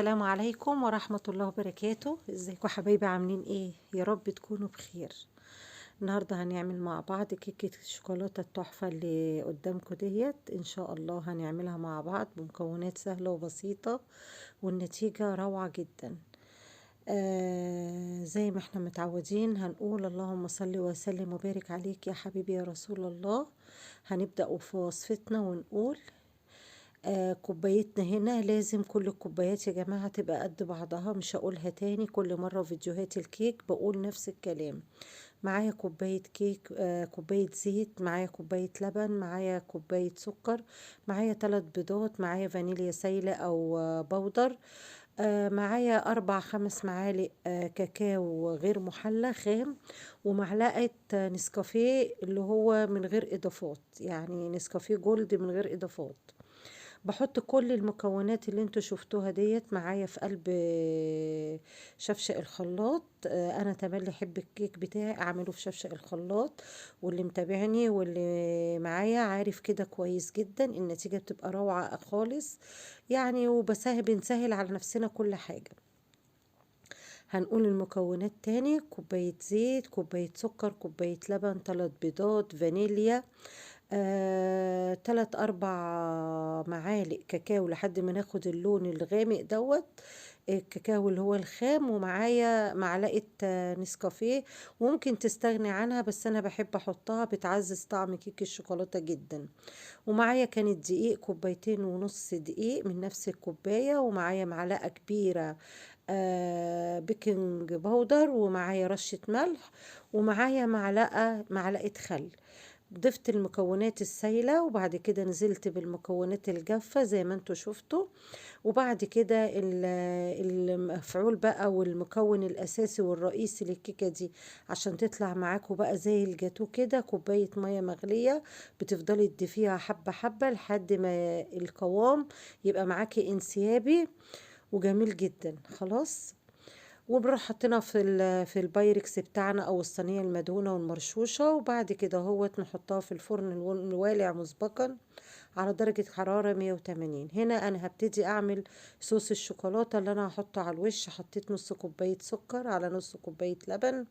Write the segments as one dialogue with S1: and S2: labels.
S1: السلام عليكم ورحمة الله وبركاته. ازيكم حبايبي؟ عاملين ايه؟ يا رب تكونوا بخير. النهاردة هنعمل مع بعض كيكة الشوكولاتة التحفة اللي قدامكم ديت. ان شاء الله هنعملها مع بعض بمكونات سهلة وبسيطة، والنتيجة روعة جدا. زي ما احنا متعودين هنقول اللهم صل وسلم وبارك عليك يا حبيبي يا رسول الله. هنبدأ في وصفتنا ونقول كوبايتنا هنا لازم كل الكوبايات يا جماعة تبقى قد بعضها، مش هقولها تاني، كل مرة في فيديوهات الكيك بقول نفس الكلام. معايا كوباية كيك، كوباية زيت، معايا كوباية لبن، معايا كوباية سكر، معايا 3 بيضات، معايا فانيليا سايلة او بودر، معايا 4 5 معالق كاكاو غير محلى خام، ومعلقة نسكافيه اللي هو من غير اضافات، يعني نسكافيه جولد من غير اضافات. بحط كل المكونات اللي انتوا شفتوها ديت معايا في قلب شفشق الخلاط. انا تملي احب الكيك بتاعي اعمله في شفشق الخلاط، واللي متابعني واللي معايا عارف كده كويس جدا النتيجة بتبقى روعة خالص يعني. بنسهل على نفسنا كل حاجة. هنقول المكونات تاني: كوباية زيت، كوباية سكر، كوباية لبن، 3 بيضات، فانيليا، 3 4 معالق كاكاو لحد ما ناخد اللون الغامق دوت، الكاكاو اللي هو الخام، ومعايا معلقة نسكافيه، وممكن تستغني عنها بس انا بحب احطها، بتعزز طعم كيك الشوكولاتة جدا. ومعايا كانت دقيق، 2.5 كوباية دقيق من نفس الكوباية، ومعايا معلقة كبيرة بيكنج باودر، ومعايا رشة ملح، ومعايا معلقة خل. ضفت المكونات السايلة وبعد كده نزلت بالمكونات الجافة زي ما انتوا شفتوا. وبعد كده المفعول بقى والمكون الأساسي والرئيسي للكيكة دي عشان تطلع معاكم بقى زي الجاتو كده: كوباية مية مغلية بتفضلي تضيفيها حبة حبة لحد ما القوام يبقى معاكي انسيابي وجميل جدا. خلاص، وبنروح حاطينها في البايركس بتاعنا او الصينيه المدهونه والمرشوشه، وبعد كده نحطها في الفرن الوالع مسبقا على درجه حراره 180. هنا انا هبتدي اعمل صوص الشوكولاته اللي انا هحطه على الوش. حطيت نص كوبايه سكر على نص كوبايه لبن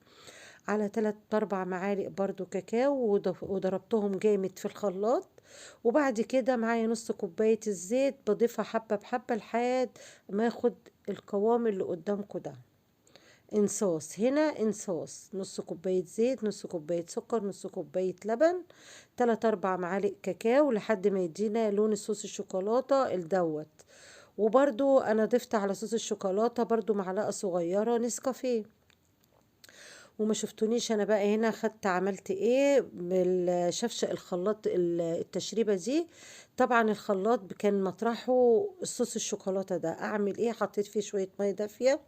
S1: على 3 4 معالق برضو كاكاو، وضربتهم جامد في الخلاط. وبعد كده معايا نص كوبايه الزيت بضيفها حبه بحبه لحد ما اخد القوام اللي قدامكم ده. انصاص هنا، انصاص نص كوباية زيت، نص كوباية سكر، نص كوباية لبن، 3 4 معالق كاكاو لحد ما يدينا لون صوص الشوكولاتة الدوت. وبرضو انا ضفت على صوص الشوكولاتة برضو معلقة صغيرة نسكافيه. وما شفتونيش انا بقى هنا خدت عملت ايه بالشفشق الخلاط التشريبه دي. طبعا الخلاط كان مطرحه الصوص الشوكولاته ده، اعمل ايه؟ حطيت فيه شويه ميه دافيه،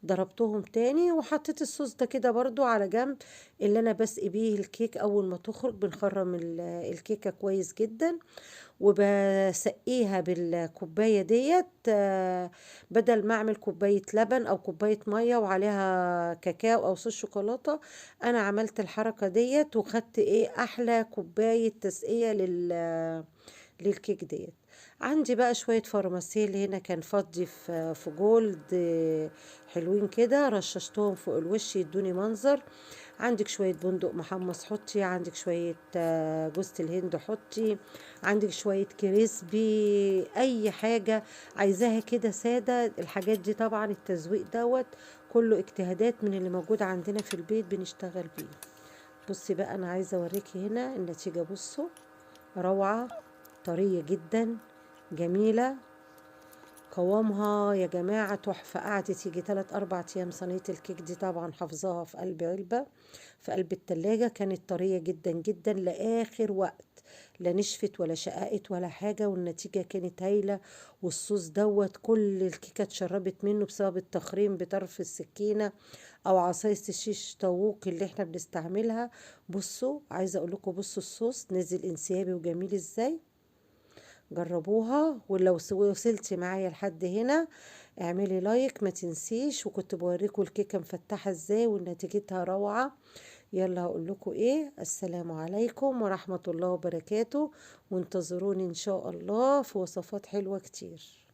S1: ضربتهم تاني، وحطيت الصوص ده كده برضو على جنب اللي انا بسقي بيه الكيك. اول ما تخرج بنخرم الكيكه كويس جدا، وبسقيها بالكوباية ديت. بدل ما اعمل كوباية لبن او كوباية مية وعليها كاكاو او صوص شوكولاتة، انا عملت الحركة ديت وخدت ايه احلى كوباية تسقية للكيك ديت. عندي بقى شوية فارماسيل هنا كان فضي في جولد، حلوين كده، رششتهم فوق الوش يدوني منظر. عندك شوية بندق محمص حطي، عندك شوية جوزة الهند حطي، عندك شوية كريسبي، اي حاجة عايزاها كده سادة. الحاجات دي طبعا التزويق دوت كله اجتهادات من اللي موجود عندنا في البيت بنشتغل بيه. بصي بقى انا عايزة اوريكي هنا النتيجة. بصوا، روعة، طرية جدا، جميلة، قوامها يا جماعة تحفة. قعدت يجي 3 4 أيام صينية الكيك دي، طبعا حافظاها في قلب علبة في قلب التلاجة. كانت طرية جدا جدا لآخر وقت، لا نشفت ولا شققت ولا حاجة، والنتيجة كانت هايلة. والصوص دوت كل الكيكة اتشربت منه بسبب التخريم بطرف السكينة او عصاية الشيش طاووق اللي احنا بنستعملها. بصوا، عايزة اقول لكم بصوا الصوص نزل انسيابي وجميل ازاي. جربوها، ولو وصلتي معايا لحد هنا اعملي لايك ما تنسيش. وكنت بوريكم الكيكه مفتحه ازاي ونتيجتها روعه. يلا هقول لكم ايه: السلام عليكم ورحمه الله وبركاته، وانتظروني ان شاء الله في وصفات حلوه كتير.